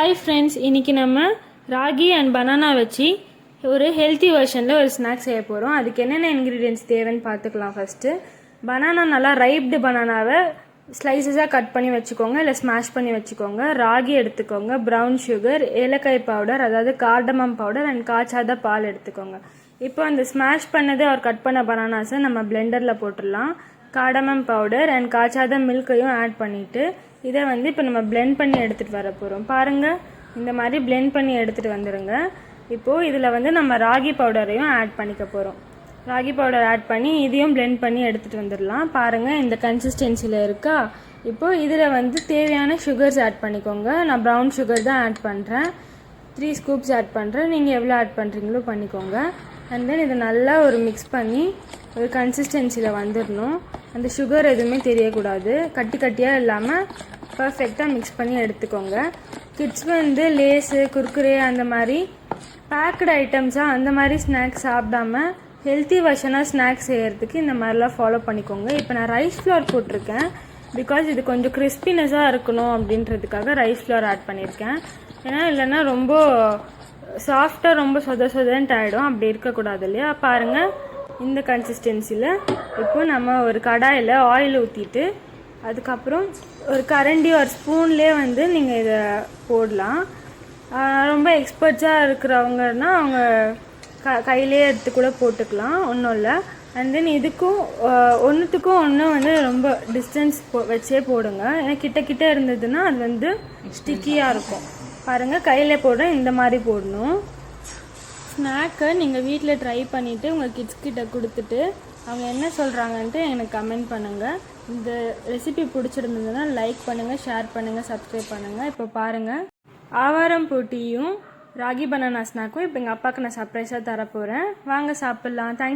Hi friends, இன்றைக்கி நம்ம ragi and banana வச்சு ஒரு ஹெல்த்தி வெர்ஷனில் ஒரு ஸ்நாக்ஸ் செய்ய போகிறோம். அதுக்கு என்னென்ன இன்க்ரீடியன்ட்ஸ் தேவைன்னு பார்த்துக்கலாம். ஃபஸ்ட்டு பனானா நல்லா ரைப்டு பனானாவை ஸ்லைசஸாக கட் பண்ணி வச்சுக்கோங்க, இல்லை ஸ்மாஷ் பண்ணி வச்சுக்கோங்க. ராகி எடுத்துக்கோங்க, ப்ரௌன் சுகர், ஏலக்காய் பவுடர் அதாவது கார்டமம் பவுடர் அண்ட் காய்ச்சாத பால் எடுத்துக்கோங்க. இப்போ அந்த ஸ்மாஷ் பண்ணது ஒரு கட் பண்ண பனானாஸை நம்ம பிளெண்டரில் போட்டுடலாம். கார்டமம் பவுடர் அண்ட் காய்ச்சாத மில்கையும் ஆட் பண்ணிவிட்டு இதை இப்போ நம்ம பிளெண்ட் பண்ணி எடுத்துகிட்டு வர போகிறோம். பாருங்கள், இந்த மாதிரி பிளெண்ட் பண்ணி எடுத்துகிட்டு வந்துடுங்க. இப்போது இதில் நம்ம ராகி பவுடரையும் ஆட் பண்ணிக்க போகிறோம். ராகி பவுடர் ஆட் பண்ணி இதையும் பிளெண்ட் பண்ணி எடுத்துகிட்டு வந்துடலாம். பாருங்கள், இந்த கன்சிஸ்டன்சியில் இருக்கா. இப்போது இதில் தேவையான சுகர்ஸ் ஆட் பண்ணிக்கோங்க. நான் ப்ரௌன் சுகர் தான் ஆட் பண்ணுறேன். 3 ஸ்கூப்ஸ் ஆட் பண்ணுறேன். நீங்கள் எவ்வளோ ஆட் பண்ணுறீங்களோ பண்ணிக்கோங்க. அண்ட் தென் இதை நல்லா ஒரு மிக்ஸ் பண்ணி ஒரு கன்சிஸ்டன்சியில் வந்துடணும். அந்த சுகர் எதுவுமே தெரியக்கூடாது, கட்டி கட்டியாக இல்லாமல் பர்ஃபெக்டாக மிக்ஸ் பண்ணி எடுத்துக்கோங்க. கிட்ஸ் லேஸு, குர்குரே அந்த மாதிரி பேக்கடு ஐட்டம்ஸாக அந்த மாதிரி ஸ்நாக்ஸ் சாப்பிடாம ஹெல்த்தி வெர்ஷனாக ஸ்நாக்ஸ் செய்கிறதுக்கு இந்த மாதிரிலாம் ஃபாலோ பண்ணிக்கோங்க. இப்போ நான் ரைஸ் ஃப்ளோர் போட்டிருக்கேன், பிகாஸ் இது கொஞ்சம் கிறிஸ்பினஸாக இருக்கணும் அப்படின்றதுக்காக ரைஸ் ஃப்ளோர் ஆட் பண்ணியிருக்கேன். ஏன்னா இல்லைன்னா ரொம்ப சாஃப்டாக ரொம்ப சொதன்ட்டு ஆகிடும், அப்படி இருக்கக்கூடாது இல்லையா. பாருங்கள், இந்த கன்சிஸ்டன்சியில் இப்போ நம்ம ஒரு கடாயில் ஆயில் ஊற்றிட்டு அதுக்கப்புறம் ஒரு கரண்டி ஒரு ஸ்பூன்லேயே நீங்கள் இதை போடலாம். ரொம்ப எக்ஸ்பர்ட்ஸாக இருக்கிறவங்கன்னா அவங்க கையிலே எடுத்து கூட போட்டுக்கலாம், ஒன்றும் இல்லை. அண்ட் தென் இதுக்கும் ஒன்றுத்துக்கும் ஒன்று ரொம்ப டிஸ்டன்ஸ் வச்சே போடுங்க. ஏன்னா கிட்ட இருந்ததுன்னா அது ஸ்டிக்கியாக இருக்கும். பாருங்கள், கையில் போடுற இந்த மாதிரி போடணும். ஸ்நாக்கை நீங்கள் வீட்டில் ட்ரை பண்ணிவிட்டு உங்கள் கிட்ஸ்கிட்ட கொடுத்துட்டு அவங்க என்ன சொல்கிறாங்கன்ட்டு எனக்கு கமெண்ட் பண்ணுங்கள். இந்த ரெசிபி பிடிச்சிருந்ததுன்னா லைக் பண்ணுங்கள், ஷேர் பண்ணுங்கள், சப்ஸ்கிரைப் பண்ணுங்கள். இப்போ பாருங்கள், ஆவாரம் பூட்டியும் ராகி பனானா ஸ்நாக்கும் இப்போ எங்கள் அப்பாவுக்கு நான் சர்ப்ரைஸாக தரப்போகிறேன். வாங்க சாப்பிட்லாம். தேங்க்ஸ்.